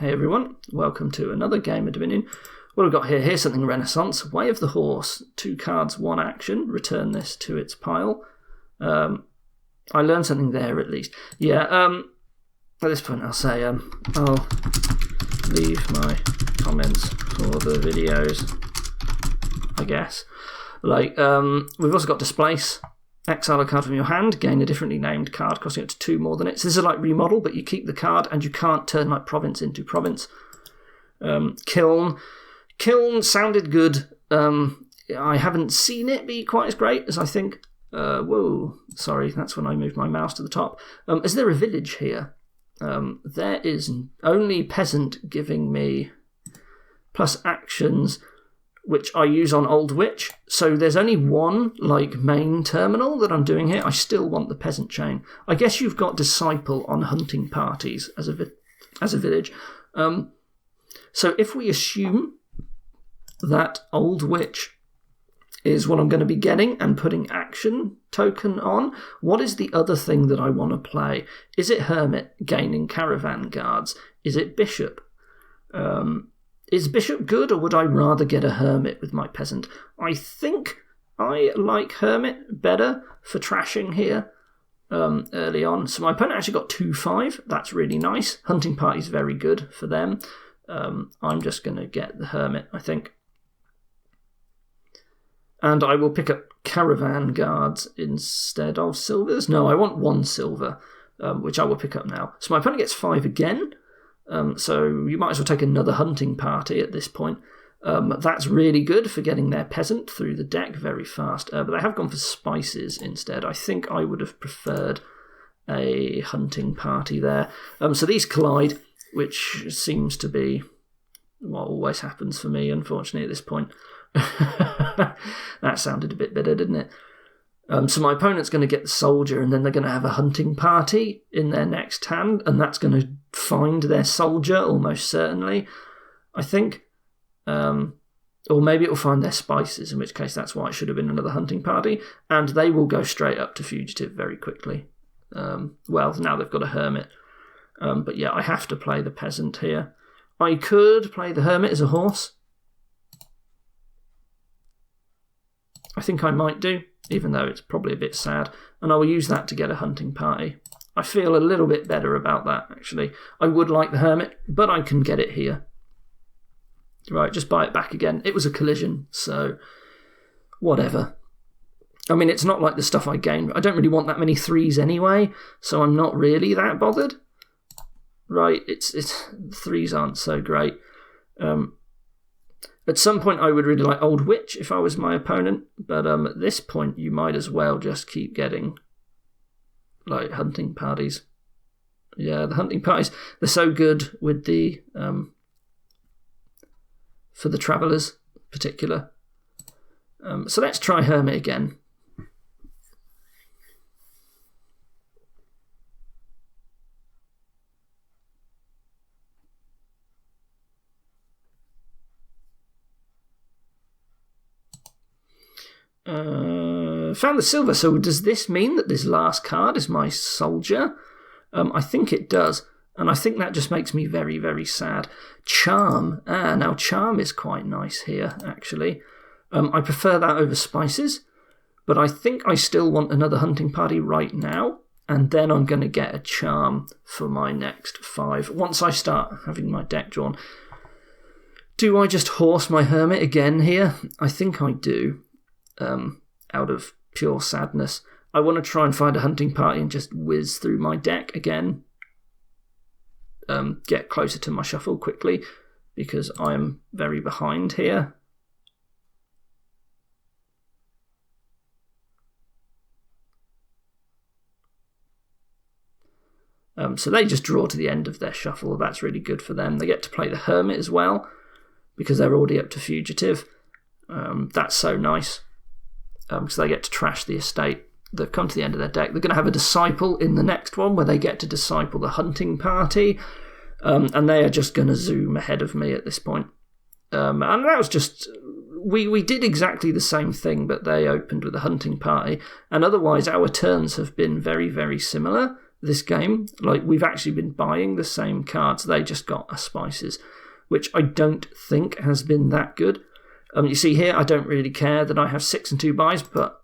Hey everyone, welcome to another game of Dominion. What we've got here, here's something Renaissance. Way of the Horse, 2 cards, 1 action. Return this to its pile. I learned something there at least. Yeah, at this point I'll say, I'll leave my comments for the videos, I guess. Like, we've also got Displace. Exile a card from your hand, gain a differently named card, costing up to 2 more than it. So this is like Remodel, but you keep the card, and you can't turn like Province into Province. Kiln. Kiln sounded good. I haven't seen it be quite as great as I think. Whoa, sorry, that's when I moved my mouse to the top. Is there a village here? There is only Peasant giving me plus actions, which I use on Old Witch. So there's only one like main terminal that I'm doing here. I still want the Peasant chain. I guess you've got Disciple on hunting parties as a village. So if we assume that Old Witch is what I'm going to be getting and putting action token on, what is the other thing that I want to play? Is it Hermit gaining caravan guards? Is it Bishop? Is Bishop good, or would I rather get a Hermit with my Peasant? I think I like Hermit better for trashing here early on. So my opponent actually got 2-5. That's really nice. Hunting Party's very good for them. I'm just going to get the Hermit, I think. And I will pick up Caravan Guards instead of silvers. No, I want 1 silver, which I will pick up now. So my opponent gets 5 again. So you might as well take another hunting party at this point. That's really good for getting their Peasant through the deck very fast. But they have gone for spices instead. I think I would have preferred a hunting party there. So these collide, which seems to be what always happens for me, unfortunately, at this point. That sounded a bit bitter, didn't it? So my opponent's going to get the soldier, and then they're going to have a hunting party in their next hand, and that's going to find their soldier almost certainly, I think. Or maybe it will find their spices, in which case that's why it should have been another hunting party, and they will go straight up to fugitive very quickly. Well, now they've got a hermit. But yeah, I have to play the Peasant here. I could play the Hermit as a horse. I think I might do, even though it's probably a bit sad. And I will use that to get a hunting party. I feel a little bit better about that, actually. I would like the Hermit, but I can get it here. Right, just buy it back again. It was a collision, so whatever. I mean, it's not like the stuff I gained. I don't really want that many 3s anyway, so I'm not really that bothered. Right, it's 3s aren't so great. At some point, I would really like Old Witch if I was my opponent, but at this point, you might as well just keep getting like hunting parties. Yeah, the hunting parties, they're so good with the for the travellers in particular. So let's try Hermit again. Found the silver. So does this mean that this last card is my soldier? I think it does. And I think that just makes me very, very sad. Charm. Now Charm is quite nice here, actually. I prefer that over spices. But I think I still want another hunting party right now. And then I'm going to get a Charm for my next 5. Once I start having my deck drawn. Do I just horse my Hermit again here? I think I do. Out of pure sadness. I want to try and find a hunting party and just whiz through my deck again. Get closer to my shuffle quickly, because I am very behind here. So they just draw to the end of their shuffle. That's really good for them. They get to play the Hermit as well, because they're already up to fugitive. That's so nice. Because they get to trash the estate. They've come to the end of their deck. They're going to have a Disciple in the next one, where they get to Disciple the hunting party. And they are just going to zoom ahead of me at this point. And that was just... We did exactly the same thing, but they opened with a hunting party. And otherwise, our turns have been very, very similar. this game. Like, we've actually been buying the same cards. They just got a spices, which I don't think has been that good. You see here, I don't really care that I have 6 and 2 buys, but,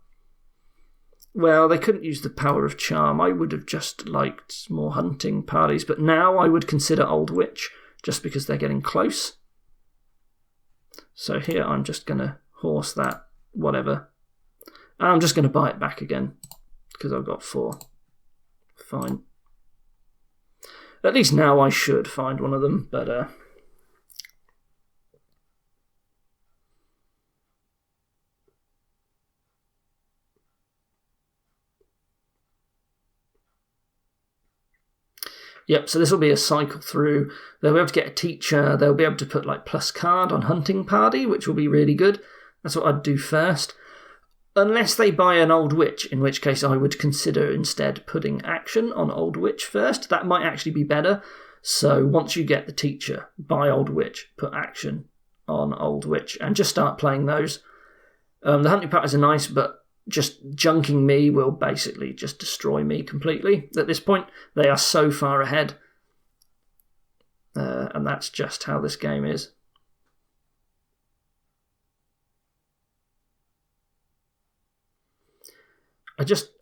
well, they couldn't use the power of charm. I would have just liked more hunting parties, but now I would consider Old Witch, just because they're getting close. So here I'm just going to horse that, whatever. I'm just going to buy it back again, because I've got 4. Fine. At least now I should find one of them, but... Yep, so this will be a cycle through. They'll be able to get a teacher. They'll be able to put like plus card on hunting party, which will be really good. That's what I'd do first. Unless they buy an Old Witch, in which case I would consider instead putting action on Old Witch first. That might actually be better. So once you get the teacher, buy Old Witch, put action on Old Witch, and just start playing those. The hunting parties are nice, but just junking me will basically just destroy me completely. At this point, they are so far ahead. And that's just how this game is.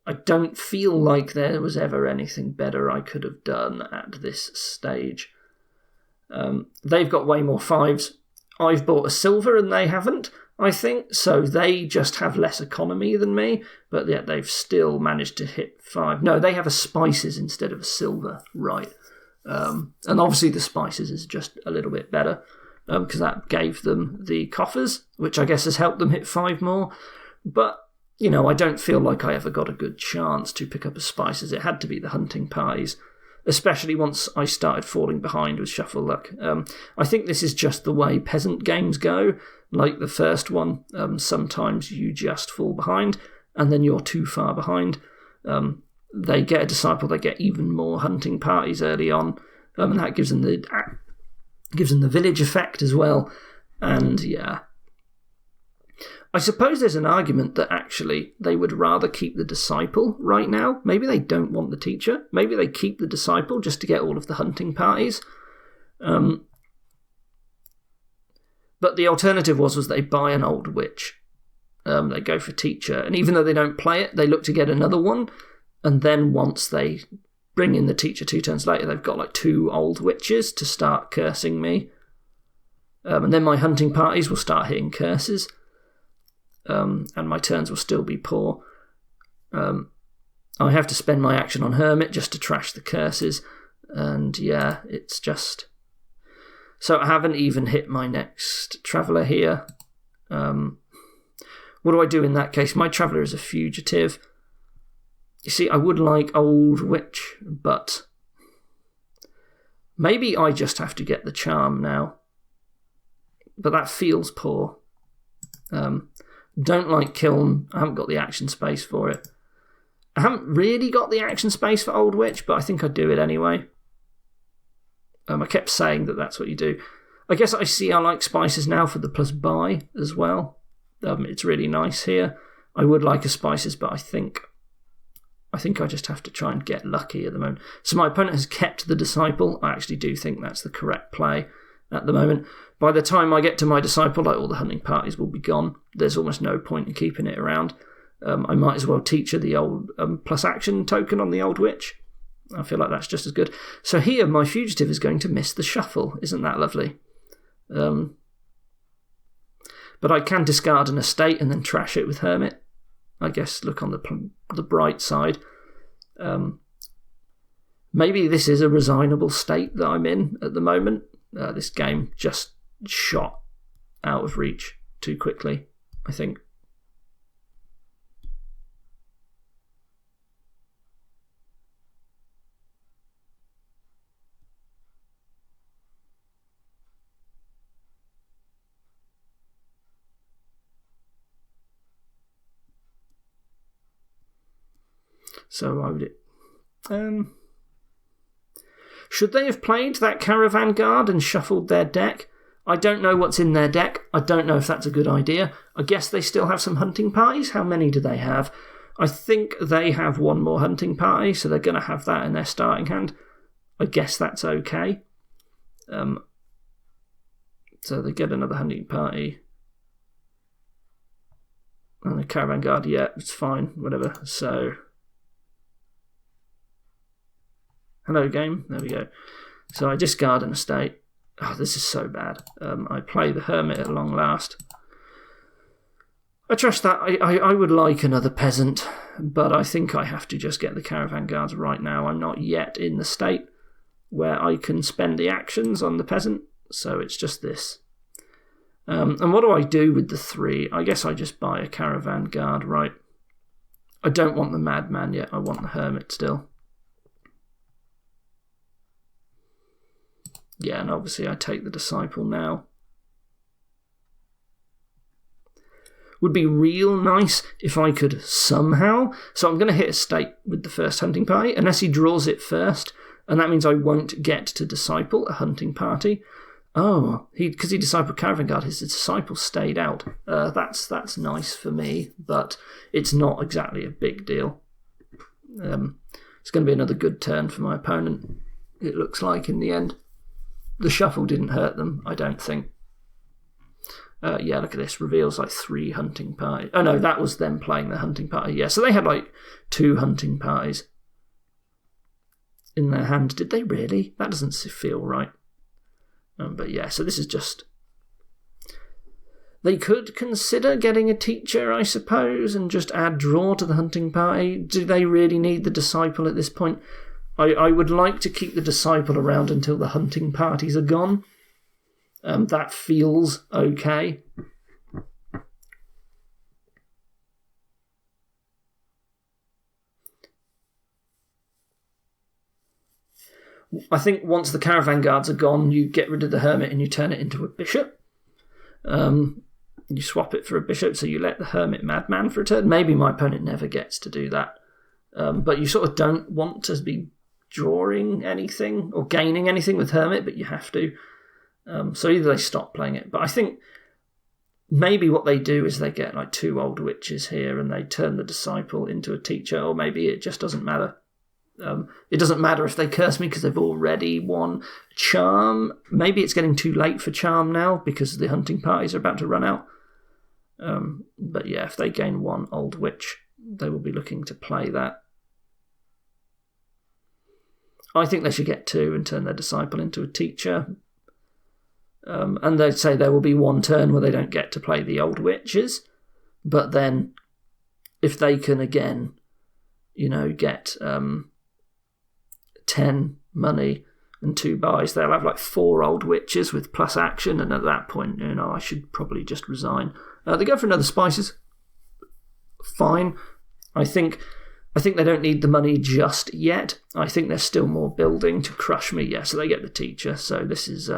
I don't feel like there was ever anything better I could have done at this stage. They've got way more 5s. I've bought a silver and they haven't, I think, so they just have less economy than me, but yet they've still managed to hit 5. No, they have a spices instead of a silver, right. And obviously the spices is just a little bit better, because that gave them the coffers, which I guess has helped them hit 5 more. But, you know, I don't feel like I ever got a good chance to pick up a spices. It had to be the hunting parties, especially once I started falling behind with Shuffle Luck. I think this is just the way peasant games go. Like the first one, sometimes you just fall behind, and then you're too far behind. They get a disciple, they get even more hunting parties early on, and that gives them the village effect as well. And yeah, I suppose there's an argument that actually they would rather keep the disciple right now. Maybe they don't want the teacher. Maybe they keep the disciple just to get all of the hunting parties. But the alternative was they buy an Old Witch. They go for teacher. And even though they don't play it, they look to get another one. And then once they bring in the teacher 2 turns later, they've got like 2 Old Witches to start cursing me. And then my hunting parties will start hitting curses. And my turns will still be poor. I have to spend my action on Hermit just to trash the curses. And yeah, it's just... So I haven't even hit my next Traveller here. What do I do in that case? My Traveller is a fugitive. You see, I would like Old Witch, but maybe I just have to get the charm now. But that feels poor. Don't like Kiln. I haven't got the action space for it. I haven't really got the action space for Old Witch, but I think I'd do it anyway. I kept saying that that's what you do. I guess I see I like spices now for the plus buy as well. It's really nice here. I would like a spices, but I think I just have to try and get lucky at the moment. So my opponent has kept the disciple. I actually do think that's the correct play at the moment. By the time I get to my disciple, like all the hunting parties will be gone. There's almost no point in keeping it around. I might as well teach her the old plus action token on the Old Witch. I feel like that's just as good. So here, my fugitive is going to miss the shuffle. Isn't that lovely? But I can discard an estate and then trash it with Hermit. I guess look on the bright side. Maybe this is a resignable state that I'm in at the moment. This game just shot out of reach too quickly, I think. So I would... should they have played that Caravan Guard and shuffled their deck? I don't know what's in their deck. I don't know if that's a good idea. I guess they still have some hunting parties. How many do they have? I think they have one more hunting party, so they're going to have that in their starting hand. I guess that's okay. So they get another hunting party. And the caravan guard, yeah, it's fine, whatever. So, hello game, there we go. So I discard an estate. Oh, this is so bad. I play the hermit at long last. I trust that. I would like another peasant, but I think I have to just get the caravan guards right now. I'm not yet in the state where I can spend the actions on the peasant, so it's just this. And what do I do with the 3? I guess I just buy a caravan guard, right? I don't want the madman yet. I want the hermit still. Yeah, and obviously I take the disciple now. Would be real nice if I could somehow. So I'm going to hit a state with the first hunting party, unless he draws it first, and that means I won't get to disciple a hunting party. Oh, because he discipled caravan guard, his disciple stayed out. That's nice for me, but it's not exactly a big deal. It's going to be another good turn for my opponent, it looks like, in the end. The shuffle didn't hurt them, I don't think. Yeah, look at this. Reveals like 3 hunting parties. Oh no, that was them playing the hunting party. Yeah, so they had like 2 hunting parties in their hand. Did they really? That doesn't feel right. But yeah, so this is just... They could consider getting a teacher, I suppose, and just add draw to the hunting party. Do they really need the disciple at this point? I would like to keep the disciple around until the hunting parties are gone. That feels okay. I think once the caravan guards are gone, you get rid of the hermit and you turn it into a bishop. You swap it for a bishop, so you let the hermit madman for a turn. Maybe my opponent never gets to do that. But you sort of don't want to be drawing anything or gaining anything with hermit, but you have to. So either they stop playing it. But I think maybe what they do is they get like 2 old witches here and they turn the disciple into a teacher, or maybe it just doesn't matter. It doesn't matter if they curse me because they've already won charm. Maybe it's getting too late for charm now because the hunting parties are about to run out. But yeah, if they gain 1 old witch, they will be looking to play that. I think they should get 2 and turn their disciple into a teacher. And they'd say there will be 1 turn where they don't get to play the old witches. But then, if they can again, get 10 money and 2 buys, they'll have like 4 old witches with plus action, and at that point, I should probably just resign. They go for another spices. Fine. I think they don't need the money just yet. I think there's still more building to crush me. Yeah, so they get the teacher. So this is...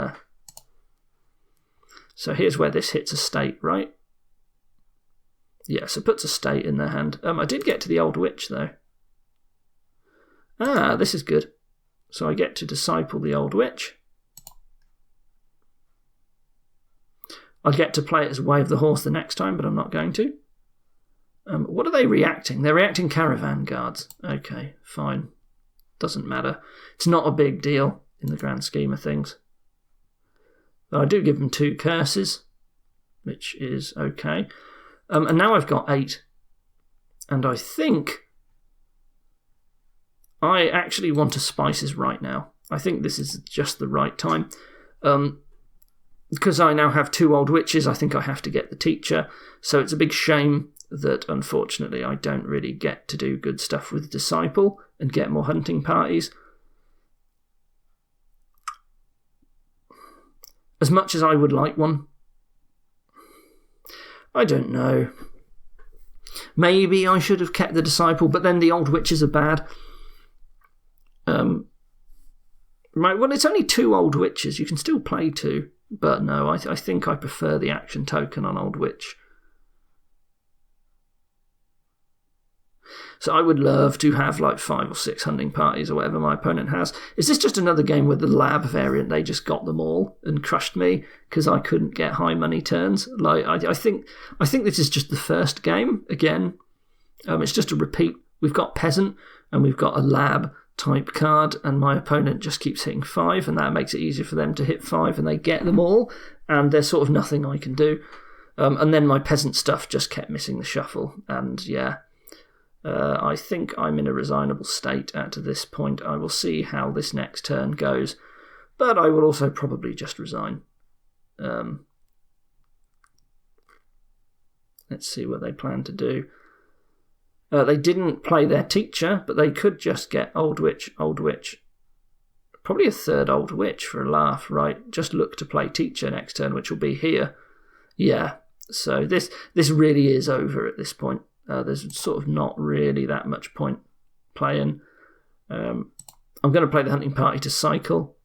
So here's where this hits a state, right? Yeah, so puts a state in their hand. I did get to the old witch, though. Ah, this is good. So I get to disciple the old witch. I get to play it as Way of the Horse the next time, but I'm not going to. What are they reacting? They're reacting caravan guards. Okay, fine. Doesn't matter. It's not a big deal in the grand scheme of things. But I do give them 2 curses, which is okay. And now I've got 8. And I think I actually want to spices right now. I think this is just the right time. Because I now have 2 old witches, I think I have to get the teacher. So it's a big shame that, unfortunately, I don't really get to do good stuff with Disciple and get more hunting parties. As much as I would like one. I don't know. Maybe I should have kept the Disciple, but then the old witches are bad. Right, well, it's only 2 old witches. You can still play 2. But no, I think I prefer the action token on Old Witch. So I would love to have like 5 or 6 hunting parties or whatever my opponent has. Is this just another game with the lab variant? They just got them all and crushed me because I couldn't get high money turns. Like I think this is just the first game. Again, It's just a repeat. We've got peasant and we've got a lab type card, and my opponent just keeps hitting 5, and that makes it easier for them to hit 5, and they get them all, and there's sort of nothing I can do. And then my peasant stuff just kept missing the shuffle, and yeah, I think I'm in a resignable state at this point. I will see how this next turn goes, but I will also probably just resign. Let's see what they plan to do. They didn't play their teacher, but they could just get Old Witch, Old Witch. Probably a third Old Witch for a laugh, right? Just look to play teacher next turn, which will be here. Yeah, so this really is over at this point. There's sort of not really that much point playing. I'm going to play the hunting party to cycle,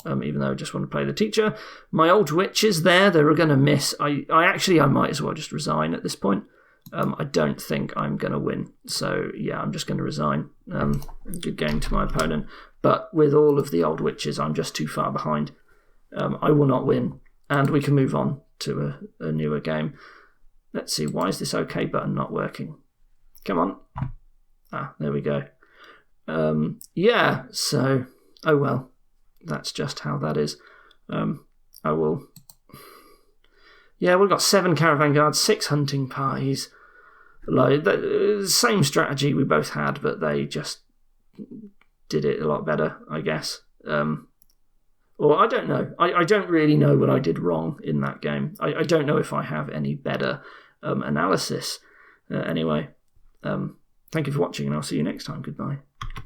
even though I just want to play the teacher. My Old Witch is there. They're going to miss. I might as well just resign at this point. I don't think I'm going to win. So, yeah, I'm just going to resign. Good game to my opponent. But with all of the Old Witches, I'm just too far behind. I will not win. And we can move on to a newer game. Let's see, why is this OK button not working? Come on. Ah, there we go. Yeah, so, oh well. That's just how that is. I will... Yeah, we've got 7 caravan guards, 6 hunting parties. Like the same strategy we both had, but they just did it a lot better, I guess. Or I don't know. I don't really know what I did wrong in that game. I don't know if I have any better analysis. Anyway, thank you for watching, and I'll see you next time. Goodbye.